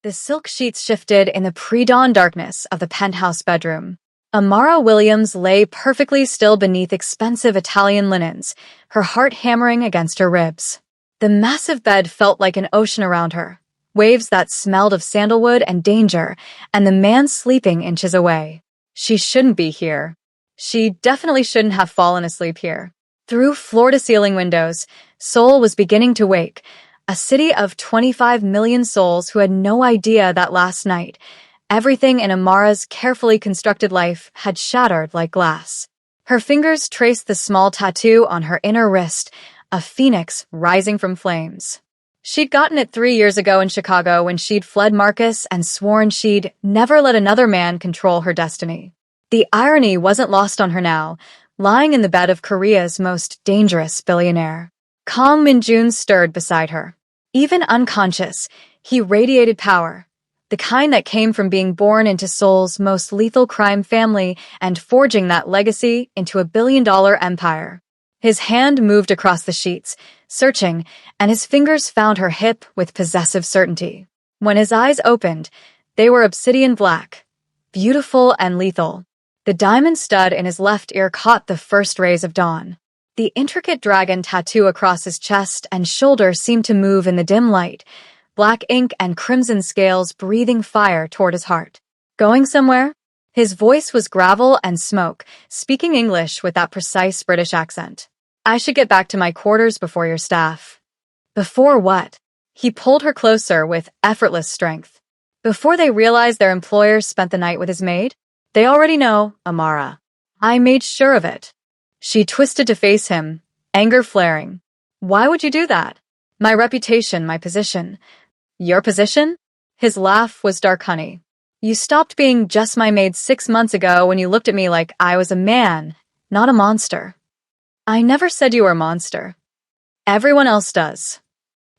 The silk sheets shifted in the pre-dawn darkness of the penthouse bedroom. Amara Williams lay perfectly still beneath expensive Italian linens, her heart hammering against her ribs. The massive bed felt like an ocean around her, waves that smelled of sandalwood and danger, and the man sleeping inches away. She shouldn't be here. She definitely shouldn't have fallen asleep here. Through floor-to-ceiling windows, Seoul was beginning to wake, a city of 25 million souls who had no idea that last night, everything in Amara's carefully constructed life had shattered like glass. Her fingers traced the small tattoo on her inner wrist, a phoenix rising from flames. She'd gotten it 3 years ago in Chicago when she'd fled Marcus and sworn she'd never let another man control her destiny. The irony wasn't lost on her now, lying in the bed of Korea's most dangerous billionaire. Kang Min-jun stirred beside her. Even unconscious, he radiated power, the kind that came from being born into Seoul's most lethal crime family and forging that legacy into a billion-dollar empire. His hand moved across the sheets, searching, and his fingers found her hip with possessive certainty. When his eyes opened, they were obsidian black, beautiful and lethal. The diamond stud in his left ear caught the first rays of dawn. The intricate dragon tattoo across his chest and shoulder seemed to move in the dim light, black ink and crimson scales breathing fire toward his heart. Going somewhere? His voice was gravel and smoke, speaking English with that precise British accent. I should get back to my quarters before your staff. Before what? He pulled her closer with effortless strength. Before they realized their employer spent the night with his maid? They already know, Amara. I made sure of it. She twisted to face him, anger flaring. Why would you do that? My reputation, my position. Your position? His laugh was dark honey. You stopped being just my maid 6 months ago when you looked at me like I was a man, not a monster. I never said you were a monster. Everyone else does.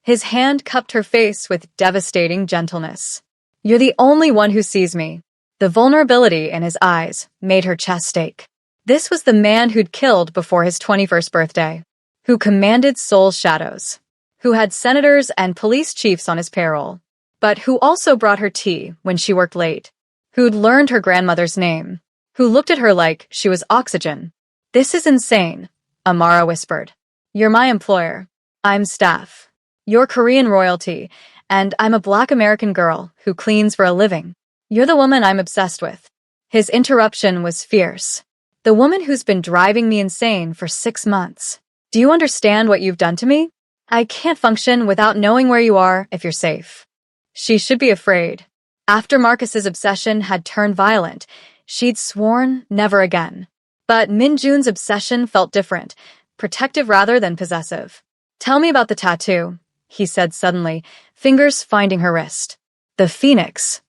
His hand cupped her face with devastating gentleness. You're the only one who sees me. The vulnerability in his eyes made her chest ache. This was the man who'd killed before his 21st birthday, who commanded Seoul's shadows, who had senators and police chiefs on his payroll, but who also brought her tea when she worked late, who'd learned her grandmother's name, who looked at her like she was oxygen. This is insane, Amara whispered. You're my employer. I'm staff. You're Korean royalty, and I'm a Black American girl who cleans for a living. You're the woman I'm obsessed with. His interruption was fierce. The woman who's been driving me insane for 6 months. Do you understand what you've done to me? I can't function without knowing where you are if you're safe. She should be afraid. After Marcus's obsession had turned violent, she'd sworn never again. But Min-jun's obsession felt different, protective rather than possessive. Tell me about the tattoo, he said suddenly, fingers finding her wrist. The phoenix.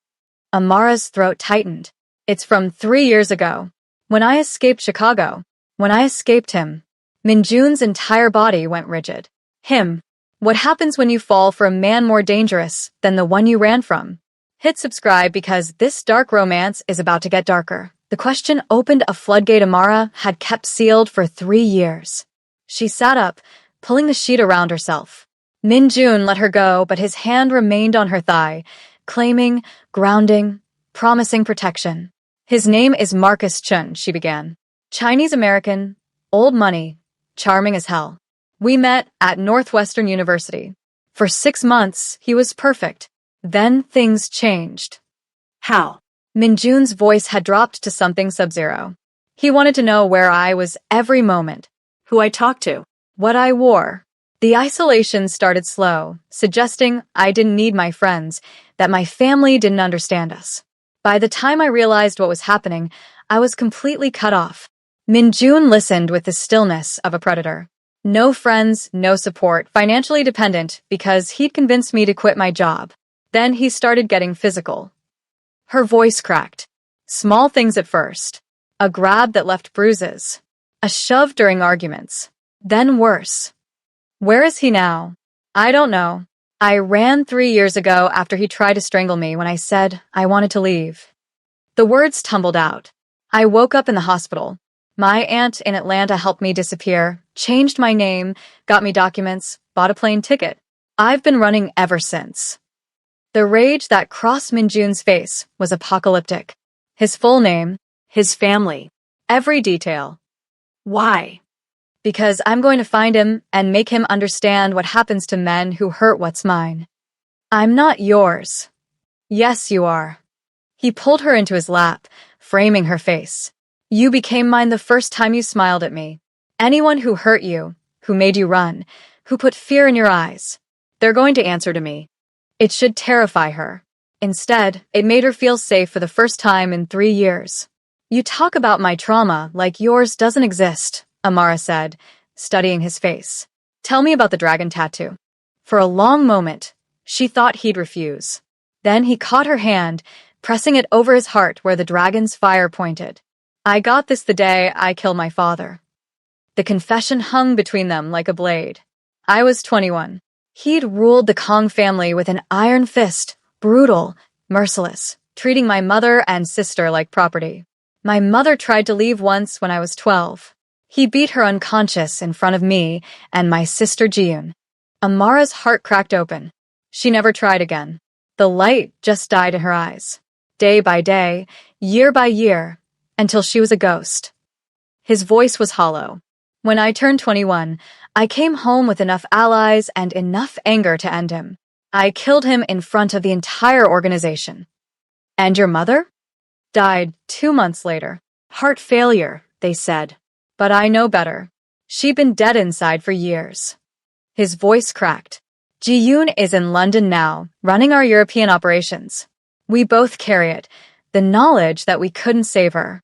Amara's throat tightened. It's from 3 years ago. When I escaped Chicago. When I escaped him. Min-jun's entire body went rigid. Him. What happens when you fall for a man more dangerous than the one you ran from? Hit subscribe because this dark romance is about to get darker. The question opened a floodgate Amara had kept sealed for 3 years. She sat up, pulling the sheet around herself. Min-jun let her go, but his hand remained on her thigh, claiming, grounding, promising protection. His name is Marcus Chun, she began. Chinese-American, old money, charming as hell. We met at Northwestern University. For 6 months, he was perfect. Then things changed. How? Min-jun's voice had dropped to something sub-zero. He wanted to know where I was every moment, who I talked to, what I wore. The isolation started slow, suggesting I didn't need my friends, that my family didn't understand us. By the time I realized what was happening, I was completely cut off. Min-jun listened with the stillness of a predator. No friends, no support, financially dependent because he'd convinced me to quit my job. Then he started getting physical. Her voice cracked. Small things at first. A grab that left bruises. A shove during arguments. Then worse. Where is he now? I don't know. I ran 3 years ago after he tried to strangle me when I said I wanted to leave. The words tumbled out. I woke up in the hospital. My aunt in Atlanta helped me disappear, changed my name, got me documents, bought a plane ticket. I've been running ever since. The rage that crossed Minjun's face was apocalyptic. His full name, his family, every detail. Why? Because I'm going to find him and make him understand what happens to men who hurt what's mine. I'm not yours. Yes, you are. He pulled her into his lap, framing her face. You became mine the first time you smiled at me. Anyone who hurt you, who made you run, who put fear in your eyes, they're going to answer to me. It should terrify her. Instead, it made her feel safe for the first time in 3 years. You talk about my trauma like yours doesn't exist, Amara said, studying his face. Tell me about the dragon tattoo. For a long moment, she thought he'd refuse. Then he caught her hand, pressing it over his heart where the dragon's fire pointed. I got this the day I killed my father. The confession hung between them like a blade. I was 21. He'd ruled the Kong family with an iron fist, brutal, merciless, treating my mother and sister like property. My mother tried to leave once when I was 12. He beat her unconscious in front of me and my sister Jiyoon. Amara's heart cracked open. She never tried again. The light just died in her eyes. Day by day, year by year, until she was a ghost. His voice was hollow. When I turned 21, I came home with enough allies and enough anger to end him. I killed him in front of the entire organization. And your mother? Died 2 months later. Heart failure, they said. But I know better. She'd been dead inside for years. His voice cracked. Ji-yoon is in London now, running our European operations. We both carry it, the knowledge that we couldn't save her.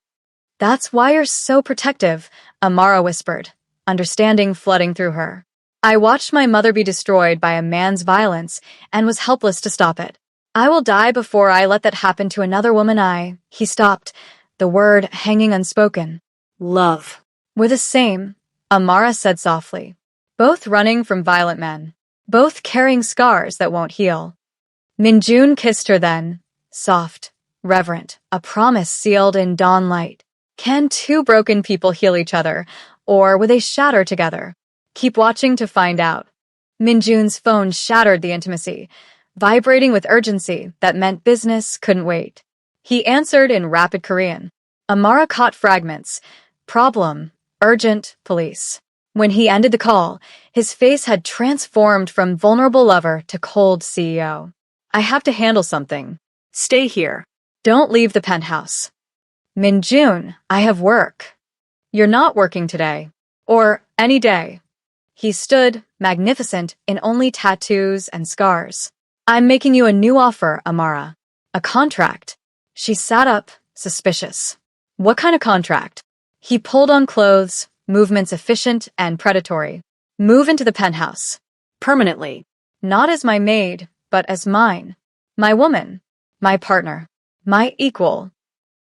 That's why you're so protective, Amara whispered, understanding flooding through her. I watched my mother be destroyed by a man's violence and was helpless to stop it. I will die before I let that happen to another woman. He stopped, the word hanging unspoken. Love. We're the same, Amara said softly. Both running from violent men. Both carrying scars that won't heal. Minjun kissed her then, soft, reverent, a promise sealed in dawn light. Can two broken people heal each other, or will they shatter together? Keep watching to find out. Minjun's phone shattered the intimacy, vibrating with urgency that meant business couldn't wait. He answered in rapid Korean. Amara caught fragments. Problem, urgent, police. When he ended the call, his face had transformed from vulnerable lover to cold CEO. I have to handle something. Stay here. Don't leave the penthouse. Minjun, I have work. You're not working today. Or any day. He stood, magnificent, in only tattoos and scars. I'm making you a new offer, Amara. A contract. She sat up, suspicious. What kind of contract? He pulled on clothes, movements efficient and predatory. Move into the penthouse. Permanently. Not as my maid, but as mine. My woman. My partner. My equal.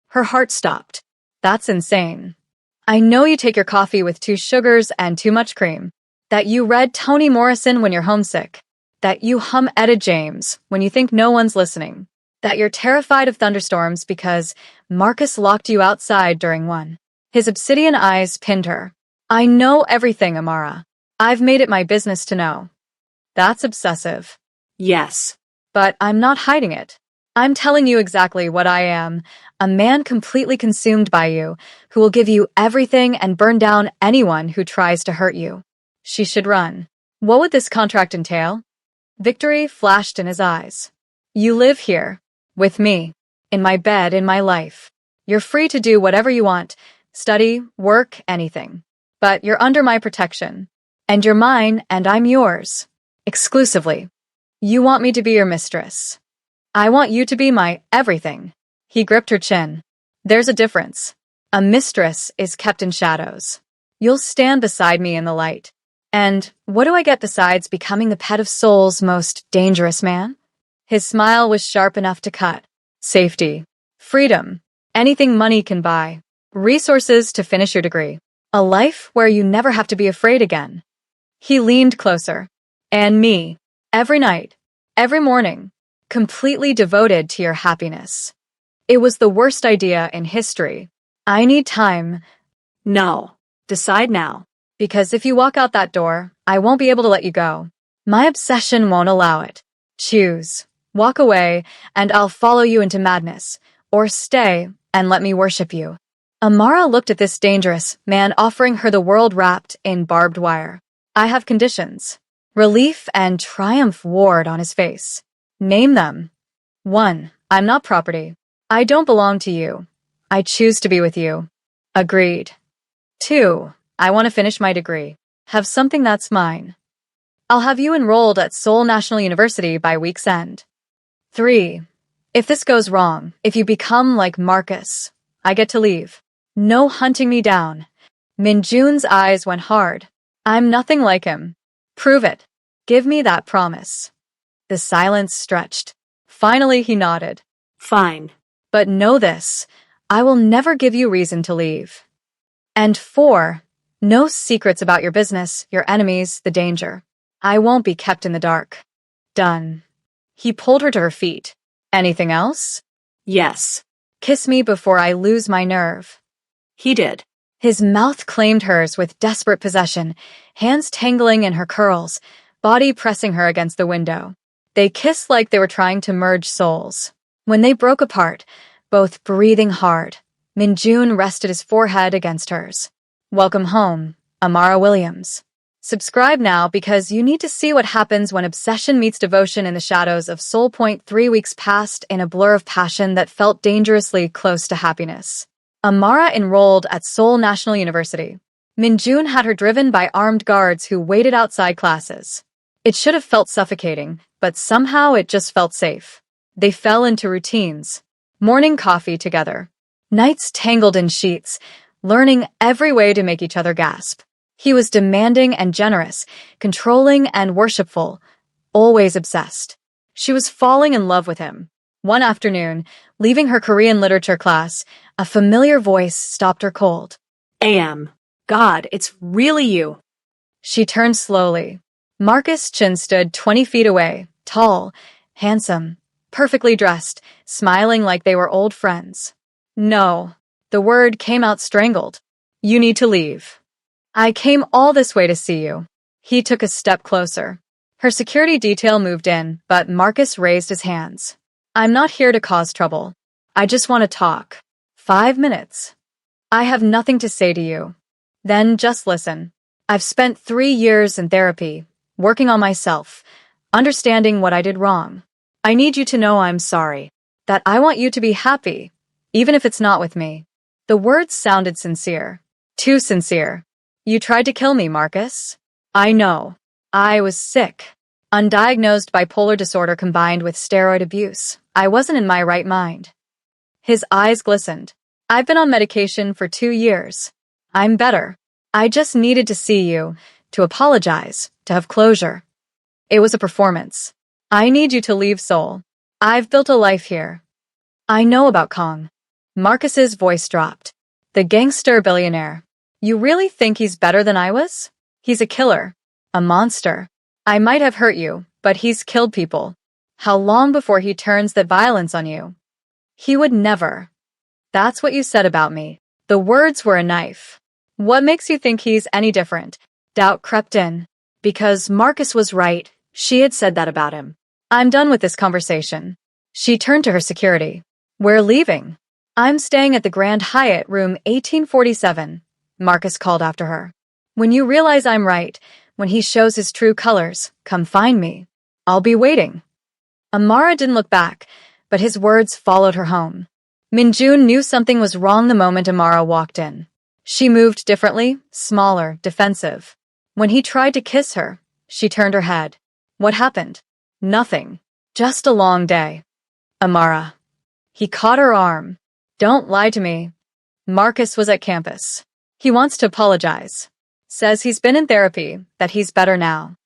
Her heart stopped. That's insane. I know you take your coffee with 2 sugars and too much cream. That you read Toni Morrison when you're homesick. That you hum Etta James when you think no one's listening. That you're terrified of thunderstorms because Marcus locked you outside during one. His obsidian eyes pinned her. I know everything, Amara. I've made it my business to know. That's obsessive. Yes. But I'm not hiding it. I'm telling you exactly what I am, a man completely consumed by you, who will give you everything and burn down anyone who tries to hurt you. She should run. What would this contract entail? Victory flashed in his eyes. You live here, with me, in my bed, in my life. You're free to do whatever you want, study, work, anything. But you're under my protection. And you're mine, and I'm yours. Exclusively. You want me to be your mistress. I want you to be my everything. He gripped her chin. There's a difference. A mistress is kept in shadows. You'll stand beside me in the light. And what do I get besides becoming the pet of Seoul's most dangerous man? His smile was sharp enough to cut. Safety. Freedom. Anything money can buy. Resources to finish your degree. A life where you never have to be afraid again. He leaned closer. And me. Every night. Every morning. Completely devoted to your happiness. It was the worst idea in history. I need time. No. Decide now. Because if you walk out that door, I won't be able to let you go. My obsession won't allow it. Choose. Walk away, and I'll follow you into madness. Or stay, and let me worship you. Amara looked at this dangerous man offering her the world wrapped in barbed wire. I have conditions. Relief and triumph warred on his face. Name them. 1. I'm not property. I don't belong to you. I choose to be with you. Agreed. 2. I want to finish my degree. Have something that's mine. I'll have you enrolled at Seoul National University by week's end. 3. If this goes wrong, if you become like Marcus, I get to leave. No hunting me down. Minjun's eyes went hard. I'm nothing like him. Prove it. Give me that promise. The silence stretched. Finally, he nodded. Fine. But know this, I will never give you reason to leave. And 4, no secrets about your business, your enemies, the danger. I won't be kept in the dark. Done. He pulled her to her feet. Anything else? Yes. Kiss me before I lose my nerve. He did. His mouth claimed hers with desperate possession, hands tangling in her curls, body pressing her against the window. They kissed like they were trying to merge souls. When they broke apart, both breathing hard, Minjun rested his forehead against hers. Welcome home, Amara Williams. Subscribe now because you need to see what happens when obsession meets devotion in the shadows of Soul Point. 3 weeks passed in a blur of passion that felt dangerously close to happiness. Amara enrolled at Seoul National University. Minjun had her driven by armed guards who waited outside classes. It should have felt suffocating, but somehow it just felt safe. They fell into routines. Morning coffee together. Nights tangled in sheets, learning every way to make each other gasp. He was demanding and generous, controlling and worshipful, always obsessed. She was falling in love with him. One afternoon, leaving her Korean literature class, a familiar voice stopped her cold. AM. God, it's really you. She turned slowly. Marcus Chin stood 20 feet away, tall, handsome, perfectly dressed, smiling like they were old friends. No. The word came out strangled. You need to leave. I came all this way to see you. He took a step closer. Her security detail moved in, but Marcus raised his hands. I'm not here to cause trouble. I just want to talk. 5 minutes. I have nothing to say to you. Then just listen. I've spent 3 years in therapy, working on myself, understanding what I did wrong. I need you to know I'm sorry, that I want you to be happy, even if it's not with me. The words sounded sincere. Too sincere. You tried to kill me, Marcus. I know. I was sick. Undiagnosed bipolar disorder combined with steroid abuse. I wasn't in my right mind. His eyes glistened. I've been on medication for 2 years. I'm better. I just needed to see you, to apologize, to have closure. It was a performance. I need you to leave Seoul. I've built a life here. I know about Kong. Marcus's voice dropped. The gangster billionaire. You really think he's better than I was? He's a killer. A monster. I might have hurt you, but he's killed people. How long before he turns that violence on you? He would never. That's what you said about me. The words were a knife. What makes you think he's any different? Doubt crept in. Because Marcus was right. She had said that about him. I'm done with this conversation. She turned to her security. We're leaving. I'm staying at the Grand Hyatt, room 1847. Marcus called after her. When you realize I'm right, when he shows his true colors, come find me. I'll be waiting. Amara didn't look back, but his words followed her home. Minjun knew something was wrong the moment Amara walked in. She moved differently, smaller, defensive. When he tried to kiss her, she turned her head. What happened? Nothing. Just a long day. Amara. He caught her arm. Don't lie to me. Marcus was at campus. He wants to apologize. Says he's been in therapy, that he's better now.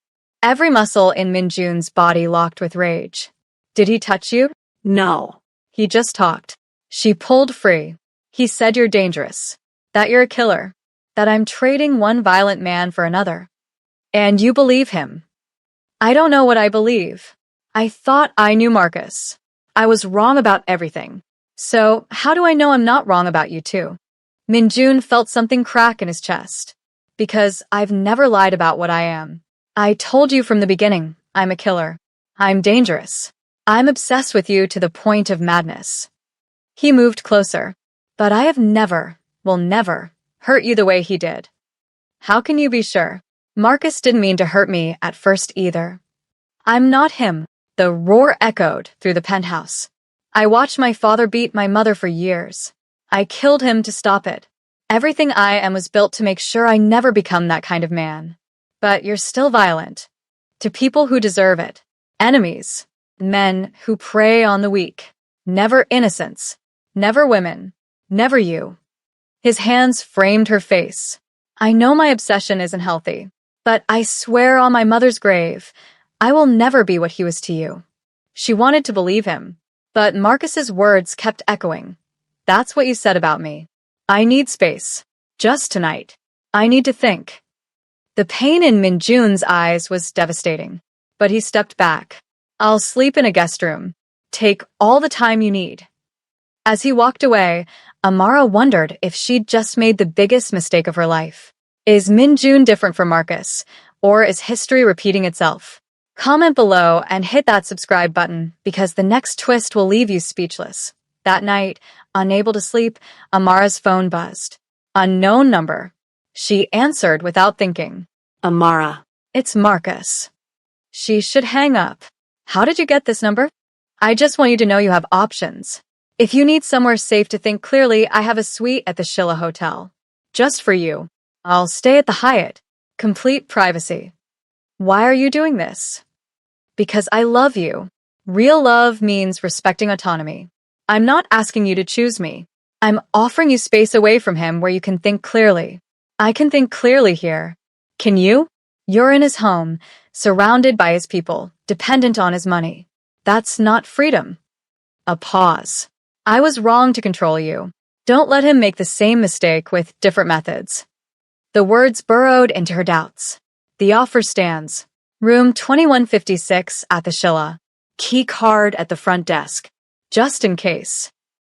Every muscle in Minjun's body locked with rage. Did he touch you? No. He just talked. She pulled free. He said you're dangerous. That you're a killer. That I'm trading one violent man for another. And you believe him. I don't know what I believe. I thought I knew Marcus. I was wrong about everything. So, how do I know I'm not wrong about you too? Minjun felt something crack in his chest. Because I've never lied about what I am. I told you from the beginning, I'm a killer. I'm dangerous. I'm obsessed with you to the point of madness. He moved closer. But I have never, will never, hurt you the way he did. How can you be sure? Marcus didn't mean to hurt me at first either. I'm not him. The roar echoed through the penthouse. I watched my father beat my mother for years. I killed him to stop it. Everything I am was built to make sure I never become that kind of man. But you're still violent. To people who deserve it. Enemies. Men who prey on the weak. Never innocents. Never women. Never you. His hands framed her face. I know my obsession isn't healthy, but I swear on my mother's grave, I will never be what he was to you. She wanted to believe him, but Marcus's words kept echoing. That's what you said about me. I need space. Just tonight. I need to think. The pain in Minjun's eyes was devastating, but he stepped back. I'll sleep in a guest room. Take all the time you need. As he walked away, Amara wondered if she'd just made the biggest mistake of her life. Is Minjun different from Marcus, or is history repeating itself? Comment below and hit that subscribe button because the next twist will leave you speechless. That night, unable to sleep, Amara's phone buzzed. Unknown number. She answered without thinking. Amara. It's Marcus. She should hang up. How did you get this number? I just want you to know you have options. If you need somewhere safe to think clearly, I have a suite at the Shilla Hotel. Just for you. I'll stay at the Hyatt. Complete privacy. Why are you doing this? Because I love you. Real love means respecting autonomy. I'm not asking you to choose me. I'm offering you space away from him where you can think clearly. I can think clearly here. Can you? You're in his home, surrounded by his people, dependent on his money. That's not freedom. A pause. I was wrong to control you. Don't let him make the same mistake with different methods. The words burrowed into her doubts. The offer stands. Room 2156 at the Shilla. Key card at the front desk. Just in case.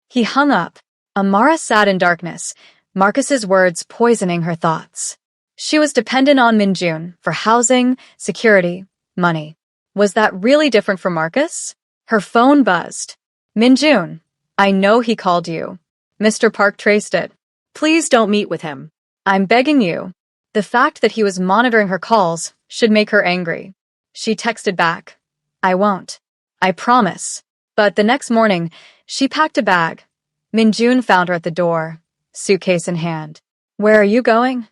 He hung up. Amara sat in darkness, Marcus's words poisoning her thoughts. She was dependent on Minjun for housing, security, money. Was that really different from Marcus? Her phone buzzed. Minjun. I know he called you. Mr. Park traced it. Please don't meet with him. I'm begging you. The fact that he was monitoring her calls should make her angry. She texted back. I won't. I promise. But the next morning, she packed a bag. Minjun found her at the door, suitcase in hand. Where are you going?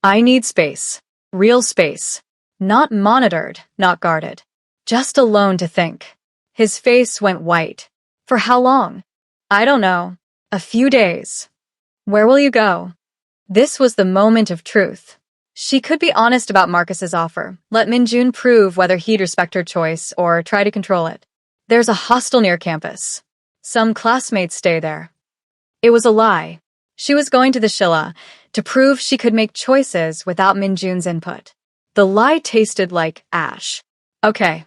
I need space. Real space. Not monitored, not guarded. Just alone to think. His face went white. For how long? I don't know. A few days. Where will you go? This was the moment of truth. She could be honest about Marcus's offer. Let Minjun prove whether he'd respect her choice or try to control it. There's a hostel near campus. Some classmates stay there. It was a lie. She was going to the Shilla to prove she could make choices without Minjun's input. The lie tasted like ash. Okay.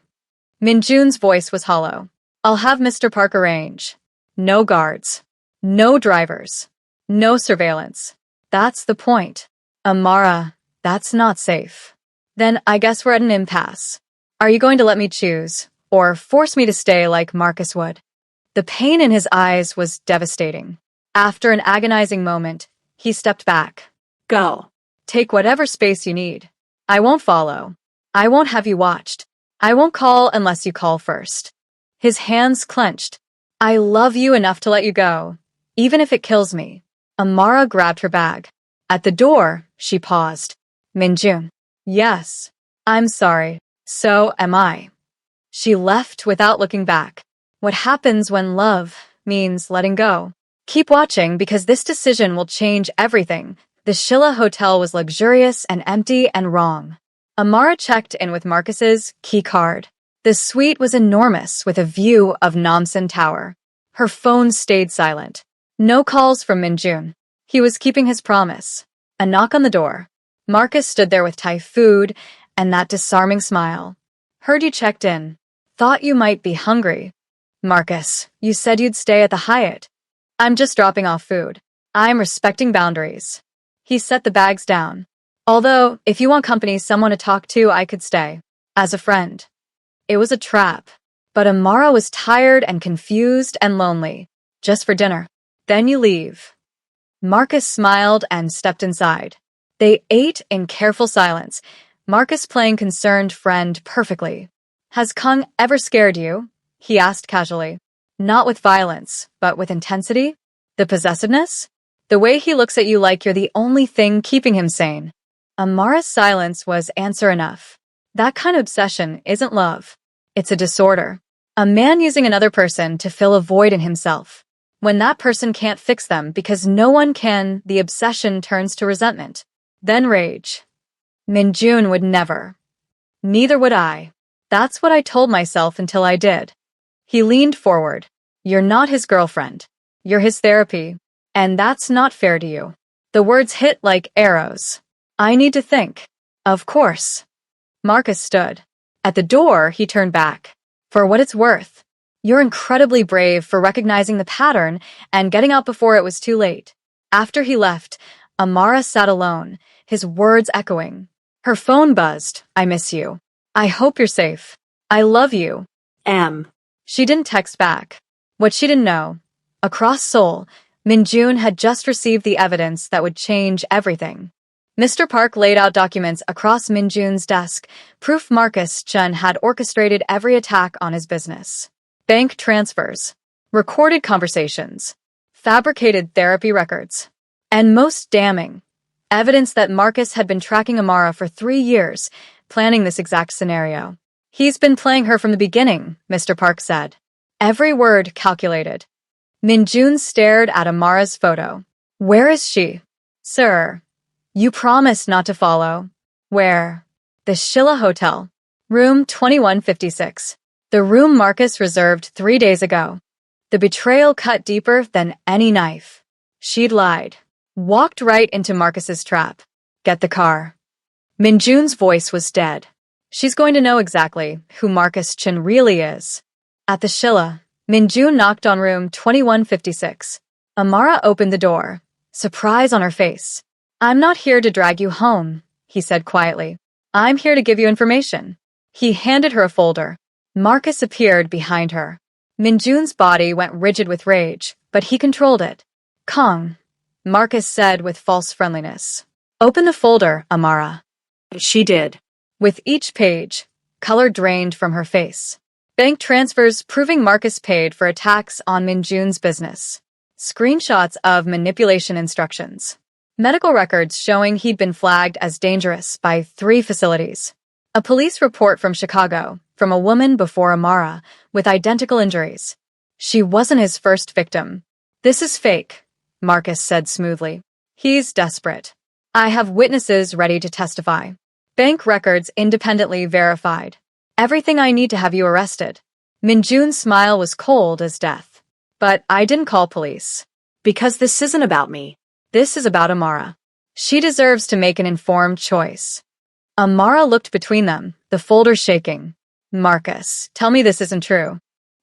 Minjun's voice was hollow. I'll have Mr. Park arrange. No guards. No drivers. No surveillance. That's the point. Amara, that's not safe. Then I guess we're at an impasse. Are you going to let me choose, or force me to stay like Marcus would? The pain in his eyes was devastating. After an agonizing moment, he stepped back. Go. Take whatever space you need. I won't follow. I won't have you watched. I won't call unless you call first. His hands clenched. I love you enough to let you go, even if it kills me. Amara grabbed her bag. At the door, she paused. Minjun. Yes. I'm sorry. So am I. She left without looking back. What happens when love means letting go? Keep watching because this decision will change everything. The Shilla Hotel was luxurious and empty and wrong. Amara checked in with Marcus's key card. The suite was enormous with a view of Namsan Tower. Her phone stayed silent. No calls from Minjun. He was keeping his promise. A knock on the door. Marcus stood there with Thai food and that disarming smile. Heard you checked in. Thought you might be hungry. Marcus, you said you'd stay at the Hyatt. I'm just dropping off food. I'm respecting boundaries. He set the bags down. Although, if you want company, someone to talk to, I could stay. As a friend. It was a trap. But Amara was tired and confused and lonely. Just for dinner. Then you leave. Marcus smiled and stepped inside. They ate in careful silence, Marcus playing concerned friend perfectly. Has Kung ever scared you? He asked casually. Not with violence, but with intensity? The possessiveness? The way he looks at you like you're the only thing keeping him sane. Amara's silence was answer enough. That kind of obsession isn't love. It's a disorder. A man using another person to fill a void in himself. When that person can't fix them because no one can, the obsession turns to resentment. Then rage. Minjun would never. Neither would I. That's what I told myself until I did. He leaned forward. You're not his girlfriend. You're his therapy. And that's not fair to you. The words hit like arrows. I need to think. Of course. Marcus stood. At the door, he turned back. For what it's worth. You're incredibly brave for recognizing the pattern and getting out before it was too late. After he left, Amara sat alone, his words echoing. Her phone buzzed. I miss you. I hope you're safe. I love you. M. She didn't text back. What she didn't know. Across Seoul, Minjun had just received the evidence that would change everything. Mr. Park laid out documents across Minjun's desk, proof Marcus Chen had orchestrated every attack on his business. Bank transfers, recorded conversations, fabricated therapy records, and most damning, evidence that Marcus had been tracking Amara for 3 years, planning this exact scenario. He's been playing her from the beginning, Mr. Park said. Every word calculated. Minjun stared at Amara's photo. Where is she? Sir, you promised not to follow. Where? The Shilla Hotel. Room 2156. The room Marcus reserved 3 days ago. The betrayal cut deeper than any knife. She'd lied. Walked right into Marcus's trap. Get the car. Minjun's voice was dead. She's going to know exactly who Marcus Chen really is. At the Shilla, Minjun knocked on room 2156. Amara opened the door, surprise on her face. I'm not here to drag you home, he said quietly. I'm here to give you information. He handed her a folder. Marcus appeared behind her. Minjun's body went rigid with rage, but he controlled it. Kong, Marcus said with false friendliness. Open the folder, Amara. She did. With each page, color drained from her face. Bank transfers proving Marcus paid for attacks on Minjun's business. Screenshots of manipulation instructions. Medical records showing he'd been flagged as dangerous by 3 facilities. A police report from Chicago, from a woman before Amara, with identical injuries. She wasn't his first victim. This is fake, Marcus said smoothly. He's desperate. I have witnesses ready to testify. Bank records independently verified. Everything I need to have you arrested. Minjun's smile was cold as death. But I didn't call police. Because this isn't about me. This is about Amara. She deserves to make an informed choice. Amara looked between them, the folder shaking. Marcus, tell me this isn't true.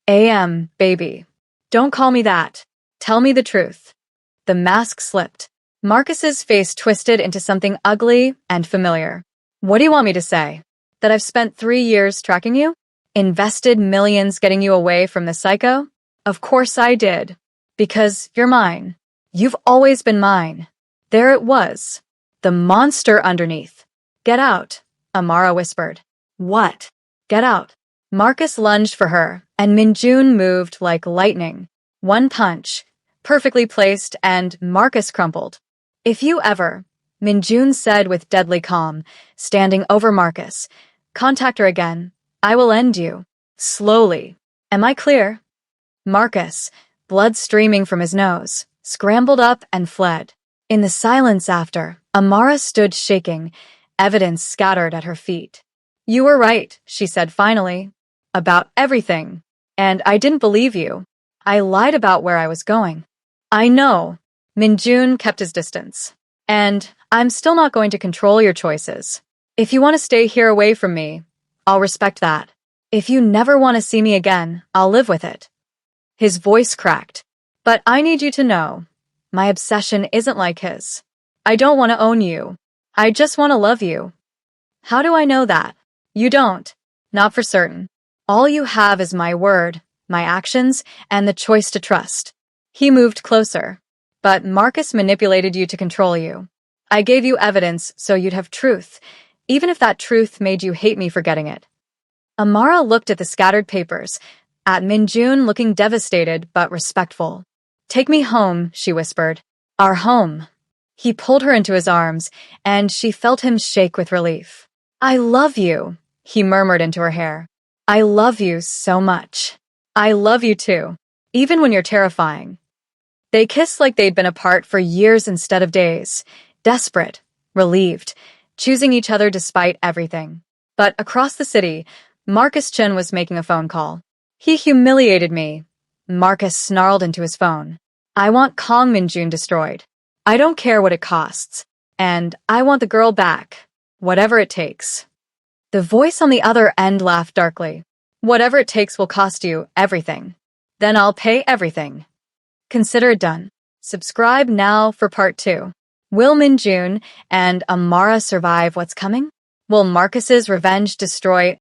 Baby. Don't call me that. Tell me the truth. The mask slipped. Marcus's face twisted into something ugly and familiar. What do you want me to say? That I've spent 3 years tracking you? Invested millions getting you away from the psycho? Of course I did. Because you're mine. You've always been mine. There it was. The monster underneath. Get out, Amara whispered. What? Get out. Marcus lunged for her, and Minjun moved like lightning. One punch, perfectly placed, and Marcus crumpled. If you ever, Minjun said with deadly calm, standing over Marcus, contact her again. I will end you. Slowly. Am I clear? Marcus, blood streaming from his nose, scrambled up and fled. In the silence after, Amara stood shaking, evidence scattered at her feet. You were right, she said finally. About everything. And I didn't believe you. I lied about where I was going. I know. Minjun kept his distance. And I'm still not going to control your choices. If you want to stay here away from me, I'll respect that. If you never want to see me again, I'll live with it. His voice cracked. But I need you to know, my obsession isn't like his. I don't want to own you. I just want to love you. How do I know that? You don't. Not for certain. All you have is my word, my actions, and the choice to trust. He moved closer. But Marcus manipulated you to control you. I gave you evidence so you'd have truth, even if that truth made you hate me for getting it. Amara looked at the scattered papers, at Minjun looking devastated but respectful. Take me home, she whispered. Our home. He pulled her into his arms, and she felt him shake with relief. I love you, he murmured into her hair. I love you so much. I love you too, even when you're terrifying. They kissed like they'd been apart for years instead of days, desperate, relieved, choosing each other despite everything. But across the city, Marcus Chen was making a phone call. He humiliated me. Marcus snarled into his phone. I want Kong Minjun destroyed. I don't care what it costs. And I want the girl back. Whatever it takes. The voice on the other end laughed darkly. Whatever it takes will cost you everything. Then I'll pay everything. Consider it done. Subscribe now for part 2. Will Minjun and Amara survive what's coming? Will Marcus's revenge destroy